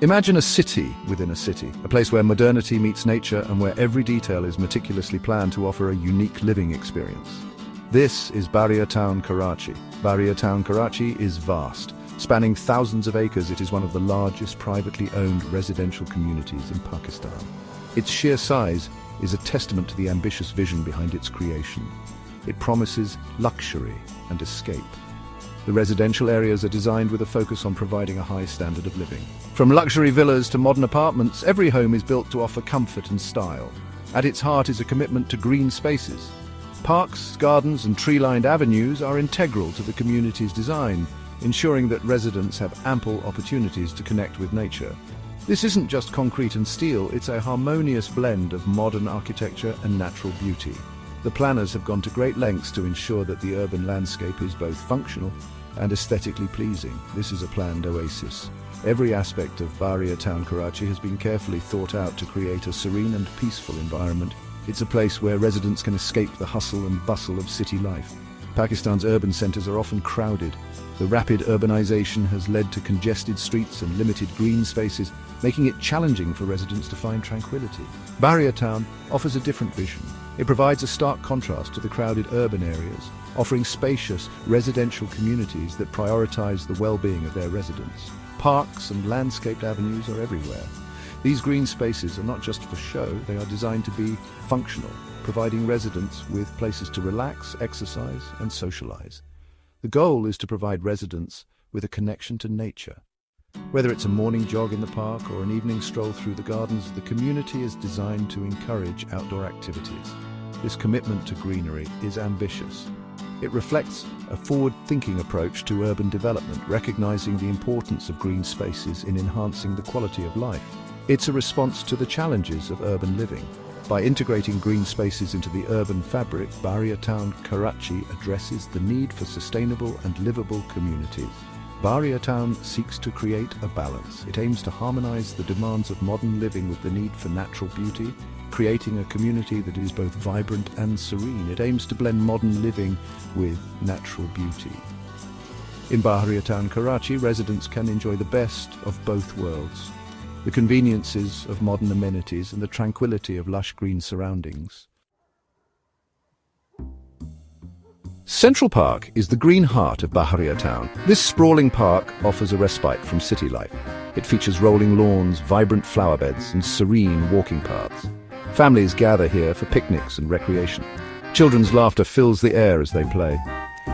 Imagine a city within a city, a place where modernity meets nature and where every detail is meticulously planned to offer a unique living experience. This is Bahria Town, Karachi. Bahria Town, Karachi is vast. Spanning thousands of acres, it is one of the largest privately owned residential communities in Pakistan. Its sheer size is a testament to the ambitious vision behind its creation. It promises luxury and escape. The residential areas are designed with a focus on providing a high standard of living. From luxury villas to modern apartments, every home is built to offer comfort and style. At its heart is a commitment to green spaces. Parks, gardens and tree-lined avenues are integral to the community's design, ensuring that residents have ample opportunities to connect with nature. This isn't just concrete and steel, it's a harmonious blend of modern architecture and natural beauty. The planners have gone to great lengths to ensure that the urban landscape is both functional and aesthetically pleasing. This is a planned oasis. Every aspect of Bahria Town, Karachi has been carefully thought out to create a serene and peaceful environment. It's a place where residents can escape the hustle and bustle of city life. Pakistan's urban centres are often crowded. The rapid urbanization has led to congested streets and limited green spaces, making it challenging for residents to find tranquility. Bahria Town offers a different vision. It provides a stark contrast to the crowded urban areas, offering spacious residential communities that prioritize the well-being of their residents. Parks and landscaped avenues are everywhere. These green spaces are not just for show, they are designed to be functional, providing residents with places to relax, exercise, and socialize. The goal is to provide residents with a connection to nature. Whether it's a morning jog in the park or an evening stroll through the gardens, the community is designed to encourage outdoor activities. This commitment to greenery is ambitious. It reflects a forward-thinking approach to urban development, recognizing the importance of green spaces in enhancing the quality of life. It's a response to the challenges of urban living. By integrating green spaces into the urban fabric, Bahria Town, Karachi addresses the need for sustainable and livable communities. Bahria Town seeks to create a balance. It aims to harmonize the demands of modern living with the need for natural beauty, creating a community that is both vibrant and serene. It aims to blend modern living with natural beauty. In Bahria Town, Karachi, residents can enjoy the best of both worlds: the conveniences of modern amenities and the tranquility of lush green surroundings. Central Park is the green heart of Bahria Town. This sprawling park offers a respite from city life. It features rolling lawns, vibrant flower beds, and serene walking paths. Families gather here for picnics and recreation. Children's laughter fills the air as they play.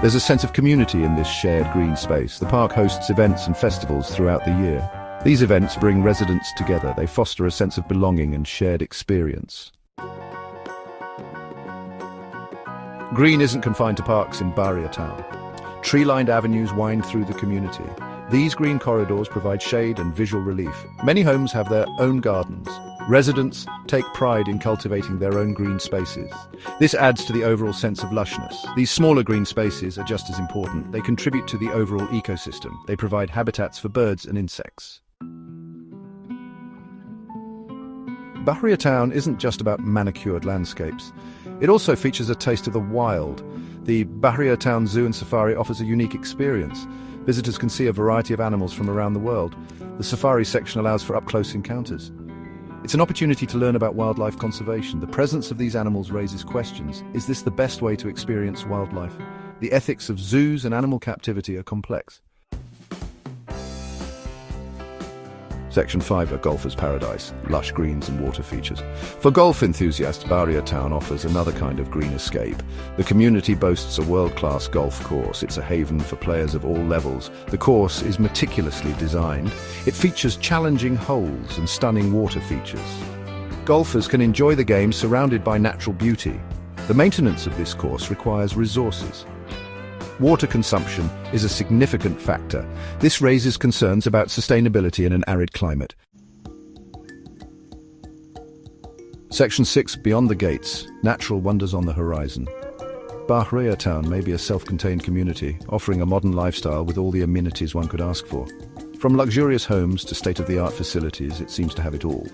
There's a sense of community in this shared green space. The park hosts events and festivals throughout the year. These events bring residents together. They foster a sense of belonging and shared experience. Green isn't confined to parks in Bahria Town. Tree-lined avenues wind through the community. These green corridors provide shade and visual relief. Many homes have their own gardens. Residents take pride in cultivating their own green spaces. This adds to the overall sense of lushness. These smaller green spaces are just as important. They contribute to the overall ecosystem. They provide habitats for birds and insects. Bahria Town isn't just about manicured landscapes. It also features a taste of the wild. The Bahria Town Zoo and Safari offers a unique experience. Visitors can see a variety of animals from around the world. The safari section allows for up-close encounters. It's an opportunity to learn about wildlife conservation. The presence of these animals raises questions. Is this the best way to experience wildlife? The ethics of zoos and animal captivity are complex. Section 5, a golfer's paradise, lush greens and water features. For golf enthusiasts, Bahria Town offers another kind of green escape. The community boasts a world-class golf course. It's a haven for players of all levels. The course is meticulously designed. It features challenging holes and stunning water features. Golfers can enjoy the game surrounded by natural beauty. The maintenance of this course requires resources. Water consumption is a significant factor. This raises concerns about sustainability in an arid climate. Section 6, Beyond the Gates, Natural Wonders on the Horizon. Bahria Town may be a self-contained community, offering a modern lifestyle with all the amenities one could ask for. From luxurious homes to state-of-the-art facilities, it seems to have it all.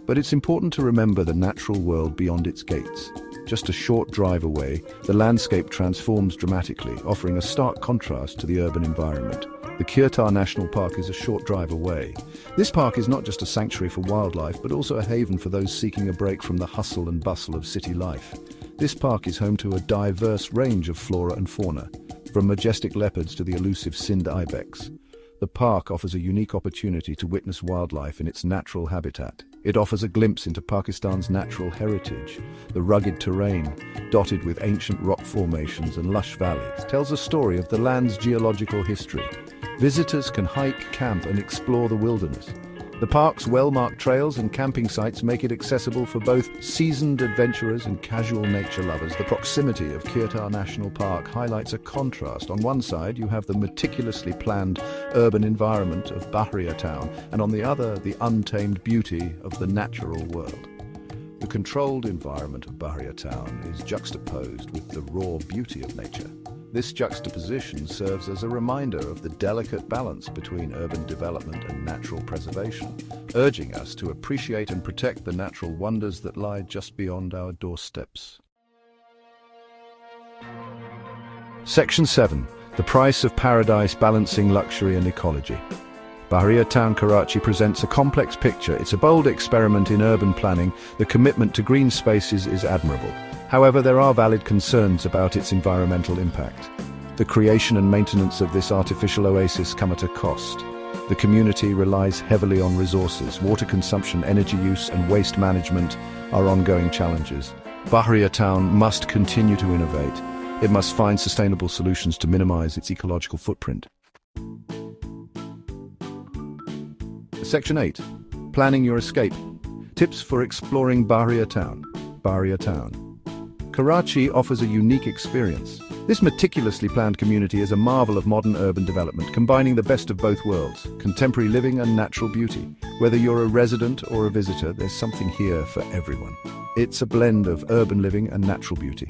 But it's important to remember the natural world beyond its gates. Just a short drive away, the landscape transforms dramatically, offering a stark contrast to the urban environment. The Kirtar National Park is a short drive away. This park is not just a sanctuary for wildlife, but also a haven for those seeking a break from the hustle and bustle of city life. This park is home to a diverse range of flora and fauna, from majestic leopards to the elusive Sind ibex. The park offers a unique opportunity to witness wildlife in its natural habitat. It offers a glimpse into Pakistan's natural heritage. The rugged terrain, dotted with ancient rock formations and lush valleys, tells a story of the land's geological history. Visitors can hike, camp, and explore the wilderness. The park's well-marked trails and camping sites make it accessible for both seasoned adventurers and casual nature lovers. The proximity of Kirtar National Park highlights a contrast. On one side, you have the meticulously planned urban environment of Bahria Town, and on the other, the untamed beauty of the natural world. The controlled environment of Bahria Town is juxtaposed with the raw beauty of nature. This juxtaposition serves as a reminder of the delicate balance between urban development and natural preservation, urging us to appreciate and protect the natural wonders that lie just beyond our doorsteps. Section 7. The Price of Paradise: Balancing Luxury and Ecology. Bahria Town, Karachi presents a complex picture. It's a bold experiment in urban planning. The commitment to green spaces is admirable. However, there are valid concerns about its environmental impact. The creation and maintenance of this artificial oasis come at a cost. The community relies heavily on resources. Water consumption, energy use, and waste management are ongoing challenges. Bahria Town must continue to innovate. It must find sustainable solutions to minimize its ecological footprint. Section 8. Planning your escape. Tips for exploring Bahria Town. Bahria Town. Karachi offers a unique experience. This meticulously planned community is a marvel of modern urban development, combining the best of both worlds, contemporary living and natural beauty. Whether you're a resident or a visitor, there's something here for everyone. It's a blend of urban living and natural beauty.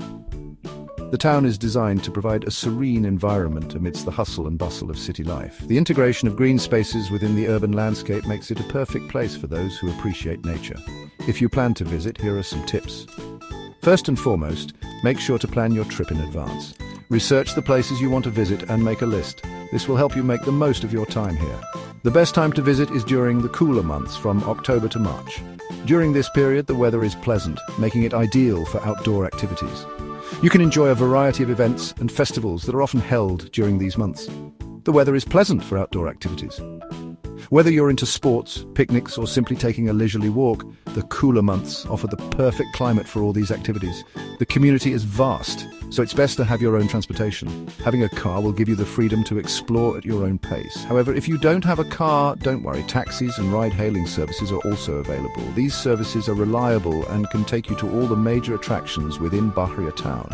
The town is designed to provide a serene environment amidst the hustle and bustle of city life. The integration of green spaces within the urban landscape makes it a perfect place for those who appreciate nature. If you plan to visit, here are some tips. First and foremost, make sure to plan your trip in advance. Research the places you want to visit and make a list. This will help you make the most of your time here. The best time to visit is during the cooler months, from October to March. During this period, the weather is pleasant, making it ideal for outdoor activities. You can enjoy a variety of events and festivals that are often held during these months. The weather is pleasant for outdoor activities. Whether you're into sports, picnics, or simply taking a leisurely walk, the cooler months offer the perfect climate for all these activities. The community is vast, so it's best to have your own transportation. Having a car will give you the freedom to explore at your own pace. However, if you don't have a car, don't worry. Taxis and ride-hailing services are also available. These services are reliable and can take you to all the major attractions within Bahria Town.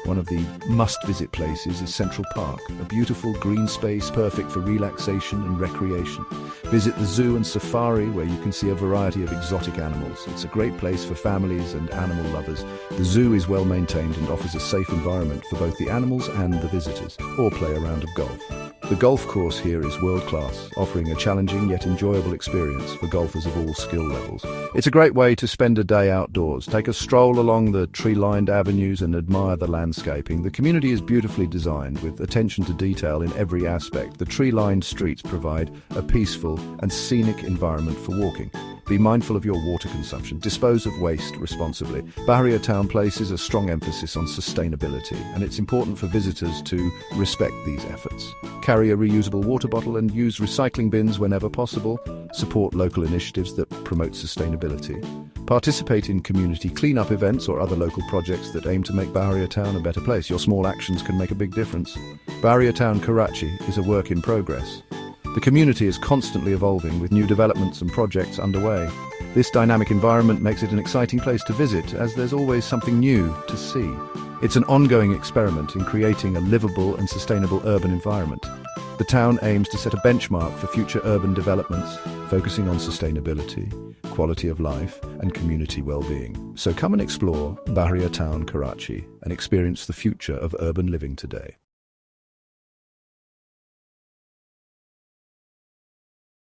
One of the must-visit places is Central Park, a beautiful green space perfect for relaxation and recreation. Visit the zoo and safari, where you can see a variety of exotic animals. It's a great place for families and animal lovers. The zoo is well maintained and offers a safe environment for both the animals and the visitors, or play a round of golf. The golf course here is world-class, offering a challenging yet enjoyable experience for golfers of all skill levels. It's a great way to spend a day outdoors. Take a stroll along the tree-lined avenues and admire the landscaping. The community is beautifully designed, with attention to detail in every aspect. The tree-lined streets provide a peaceful and scenic environment for walking. Be mindful of your water consumption. Dispose of waste responsibly. Bahria Town places a strong emphasis on sustainability, and it's important for visitors to respect these efforts. Carry a reusable water bottle and use recycling bins whenever possible. Support local initiatives that promote sustainability. Participate in community cleanup events or other local projects that aim to make Bahria Town a better place. Your small actions can make a big difference. Bahria Town, Karachi is a work in progress. The community is constantly evolving, with new developments and projects underway. This dynamic environment makes it an exciting place to visit, as there's always something new to see. It's an ongoing experiment in creating a livable and sustainable urban environment. The town aims to set a benchmark for future urban developments, focusing on sustainability, quality of life, and community well-being. So come and explore Bahria Town, Karachi, and experience the future of urban living today.